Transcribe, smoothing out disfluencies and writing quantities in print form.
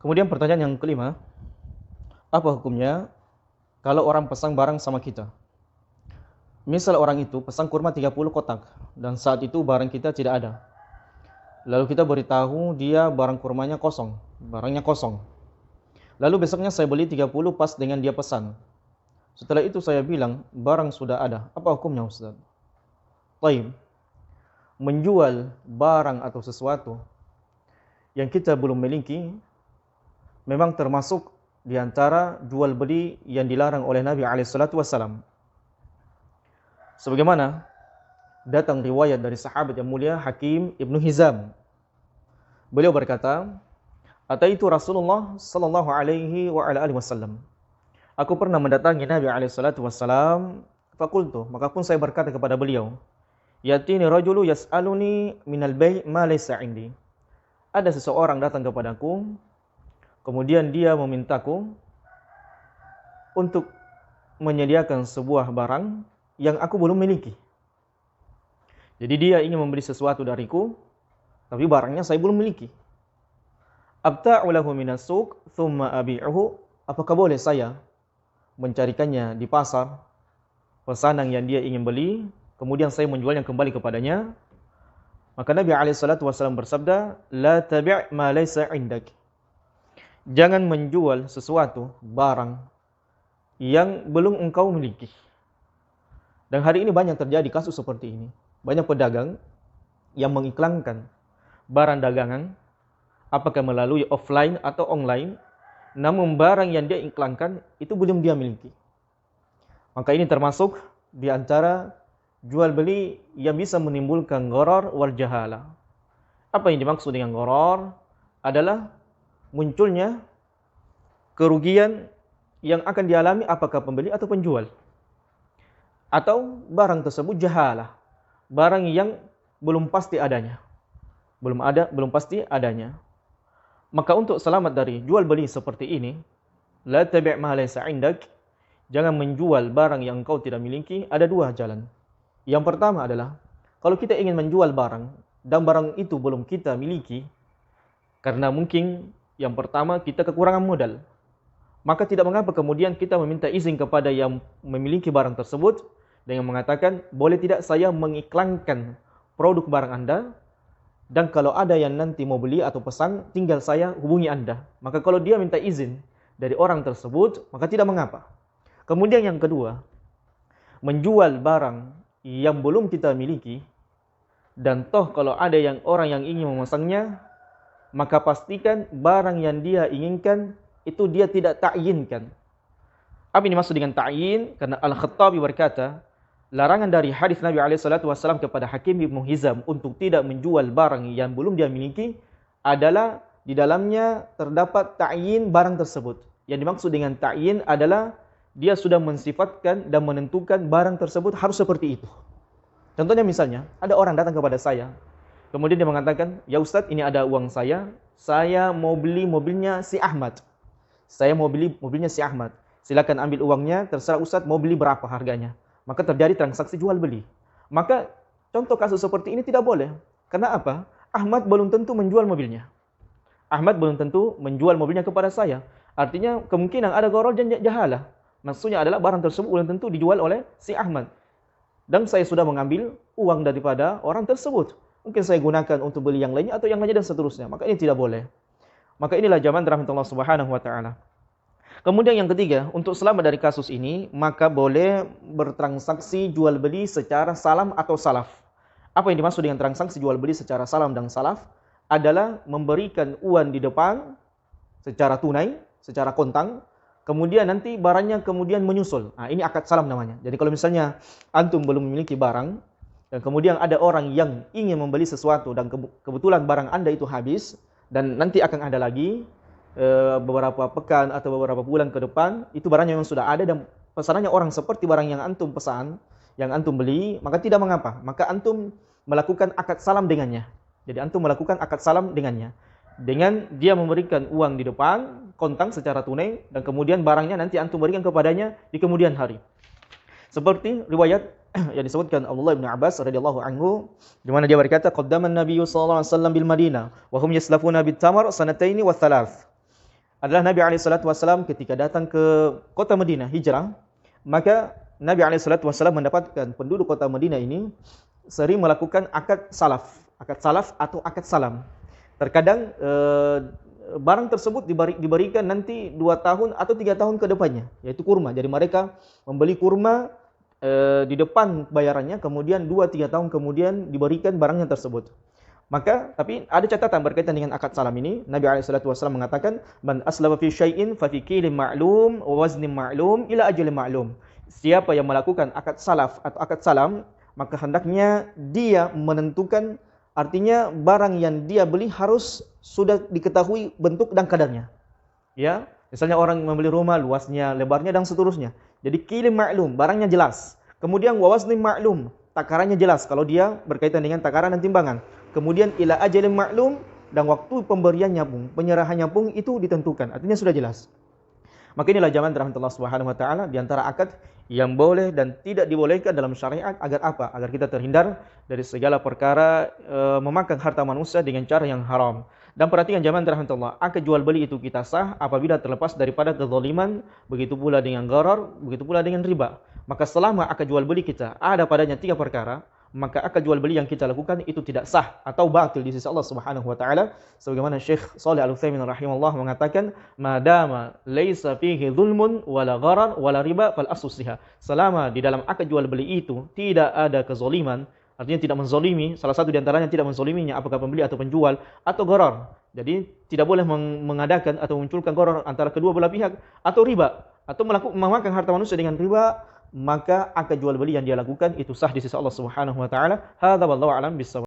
Kemudian pertanyaan yang kelima, apa hukumnya kalau orang pesan barang sama kita? Misal orang itu pesan kurma 30 kotak dan saat itu barang kita tidak ada. Lalu kita beritahu dia barang kurmanya kosong, barangnya kosong. Lalu besoknya saya beli 30 pas dengan dia pesan. Setelah itu saya bilang barang sudah ada. Apa hukumnya, Ustaz? Taib. Menjual barang atau sesuatu yang kita belum miliki memang termasuk di antara jual beli yang dilarang oleh Nabi SAW. Sebagaimana datang riwayat dari sahabat yang mulia Hakim Ibnu Hizam. Beliau berkata, "Ataitu Rasulullah sallallahu alaihi wa ala alihi wasallam." Aku pernah mendatangi Nabi alaihi salatu wasallam, faqultu, maka pun saya berkata kepada beliau, "Yatini rajulu yas'aluni minal bai' ma laysa 'indi." Ada seseorang datang kepadaku, kemudian dia memintaku untuk menyediakan sebuah barang yang aku belum miliki. Jadi dia ingin membeli sesuatu dariku, tapi barangnya saya belum miliki. Abta'u lahu minas suq thumma abi'uhu. Apakah boleh saya mencarikannya di pasar, pesanan yang dia ingin beli, kemudian saya menjualnya kembali kepadanya? Maka Nabi SAW bersabda, "La tabi' ma laysa 'indak." Jangan menjual sesuatu, barang yang belum engkau miliki. Dan hari ini banyak terjadi kasus seperti ini. Banyak pedagang yang mengiklankan barang dagangan, apakah melalui offline atau online, namun barang yang dia iklankan itu belum dia miliki. Maka ini termasuk di antara jual beli yang bisa menimbulkan gharar wal jahalah. Apa yang dimaksud dengan gharar? Adalah munculnya kerugian yang akan dialami apakah pembeli atau penjual. Atau barang tersebut jahalah, barang yang belum pasti adanya. Belum pasti adanya. Maka untuk selamat dari jual beli seperti ini, la tabi' ma laysa 'indak, jangan menjual barang yang engkau tidak miliki. Ada dua jalan. Yang pertama adalah kalau kita ingin menjual barang dan barang itu belum kita miliki, karena mungkin yang pertama kita kekurangan modal, maka tidak mengapa kemudian kita meminta izin kepada yang memiliki barang tersebut dengan mengatakan, boleh tidak saya mengiklankan produk barang Anda, dan kalau ada yang nanti mau beli atau pesan, tinggal saya hubungi Anda. Maka kalau dia minta izin dari orang tersebut, maka tidak mengapa. Kemudian yang kedua, menjual barang yang belum kita miliki, dan toh kalau ada orang yang ingin memesannya, maka pastikan barang yang dia inginkan itu dia tidak ta'yinkan. Apa yang dimaksud dengan ta'yin? Karena Al-Khattabi berkata, larangan dari hadis Nabi SAW kepada Hakim Ibnu Hizam untuk tidak menjual barang yang belum dia miliki adalah di dalamnya terdapat ta'yin barang tersebut. Yang dimaksud dengan ta'yin adalah dia sudah mensifatkan dan menentukan barang tersebut harus seperti itu. Contohnya misalnya, ada orang datang kepada saya, kemudian dia mengatakan, "Ya Ustadz, ini ada uang saya mau beli mobilnya si Ahmad. Saya mau beli mobilnya si Ahmad. Silakan ambil uangnya, terserah Ustadz mau beli berapa harganya." Maka terjadi transaksi jual beli. Maka contoh kasus seperti ini tidak boleh. Karena apa? Ahmad belum tentu menjual mobilnya. Ahmad belum tentu menjual mobilnya kepada saya. Artinya kemungkinan ada gharar dan jahalah. Maksudnya adalah barang tersebut belum tentu dijual oleh si Ahmad. Dan saya sudah mengambil uang daripada orang tersebut. Mungkin saya gunakan untuk beli yang lainnya atau yang lainnya dan seterusnya. Maka ini tidak boleh. Maka inilah zaman rahmatullah subhanahu wa ta'ala. Kemudian yang ketiga, untuk selamat dari kasus ini, maka boleh bertransaksi jual beli secara salam atau salaf. Apa yang dimaksud dengan transaksi jual beli secara salam dan salaf? Adalah memberikan uang di depan secara tunai, secara kontang, kemudian nanti barangnya kemudian menyusul. Nah, ini akad salam namanya. Jadi kalau misalnya antum belum memiliki barang, dan kemudian ada orang yang ingin membeli sesuatu, dan kebetulan barang Anda itu habis, dan nanti akan ada lagi, beberapa pekan atau beberapa bulan ke depan, itu barangnya memang sudah ada dan pesanannya orang seperti barang yang antum pesan, yang antum beli, maka tidak mengapa. Maka antum melakukan akad salam dengannya. Jadi antum melakukan akad salam dengannya. Dengan dia memberikan uang di depan, kontang secara tunai, dan kemudian barangnya nanti antum berikan kepadanya di kemudian hari. Seperti riwayat yang disebutkan Abdullah bin Abbas radhiyallahu anhu, di mana dia berkata, "Qaddama an-nabiy sallallahu alaihi wasallam bil Madinah wa hum yaslafuna bit tamar sanataini wa thalath." adalah Nabi SAW ketika datang ke kota Madinah hijrah, maka Nabi SAW mendapatkan penduduk kota Madinah ini sering melakukan akad salaf atau akad salam. Terkadang barang tersebut diberikan nanti 2 tahun atau 3 tahun ke depannya, yaitu kurma. Jadi mereka membeli kurma di depan bayarannya, kemudian 2-3 tahun kemudian diberikan barangnya tersebut. Maka, tapi ada catatan berkaitan dengan akad salam ini. Nabi SAW mengatakan, "Man aslama fi syai'in fa fi kilin ma'lum wa waznin ma'lum ila ajalin ma'lum." Siapa yang melakukan akad salaf atau akad salam, maka hendaknya dia menentukan, artinya barang yang dia beli harus sudah diketahui bentuk dan kadarnya. Ya, misalnya orang membeli rumah, luasnya, lebarnya dan seterusnya. Jadi kilin ma'lum, barangnya jelas. Kemudian wa waznin ma'lum, takarannya jelas kalau dia berkaitan dengan takaran dan timbangan. Kemudian ila ajalin ma'lum, dan waktu pemberiannya pun, penyerahannya pun itu ditentukan. Artinya sudah jelas. Maka inilah jamaah dirahmati Allah Subhanahu wa taala, di antara akad yang boleh dan tidak dibolehkan dalam syariat. Agar apa? Agar kita terhindar dari segala perkara memakan harta manusia dengan cara yang haram. Dan perhatikan jamaah dirahmati Allah, akad jual beli itu kita sah apabila terlepas daripada kezaliman, begitu pula dengan gharar, begitu pula dengan riba. Maka selama akad jual beli kita ada padanya 3 perkara, maka akad jual beli yang kita lakukan itu tidak sah atau batil di sisi Allah Subhanahu wa taala. Sebagaimana Syekh Shalih Al-Utsaimin rahimahullah mengatakan, "Madama laisa fihi zulmun wala gharar wala riba fal aslu sihah." Selama di dalam akad jual beli itu tidak ada kezaliman, artinya tidak menzalimi, salah satu di antaranya tidak menzaliminya apakah pembeli atau penjual, atau gharar. Jadi tidak boleh mengadakan atau munculkan gharar antara kedua belah pihak, atau riba, atau memakan harta manusia dengan riba, maka akad jual beli yang dia lakukan itu sah di sisi Allah Subhanahu wa taala. Hadza wallahu a'lam bissawab.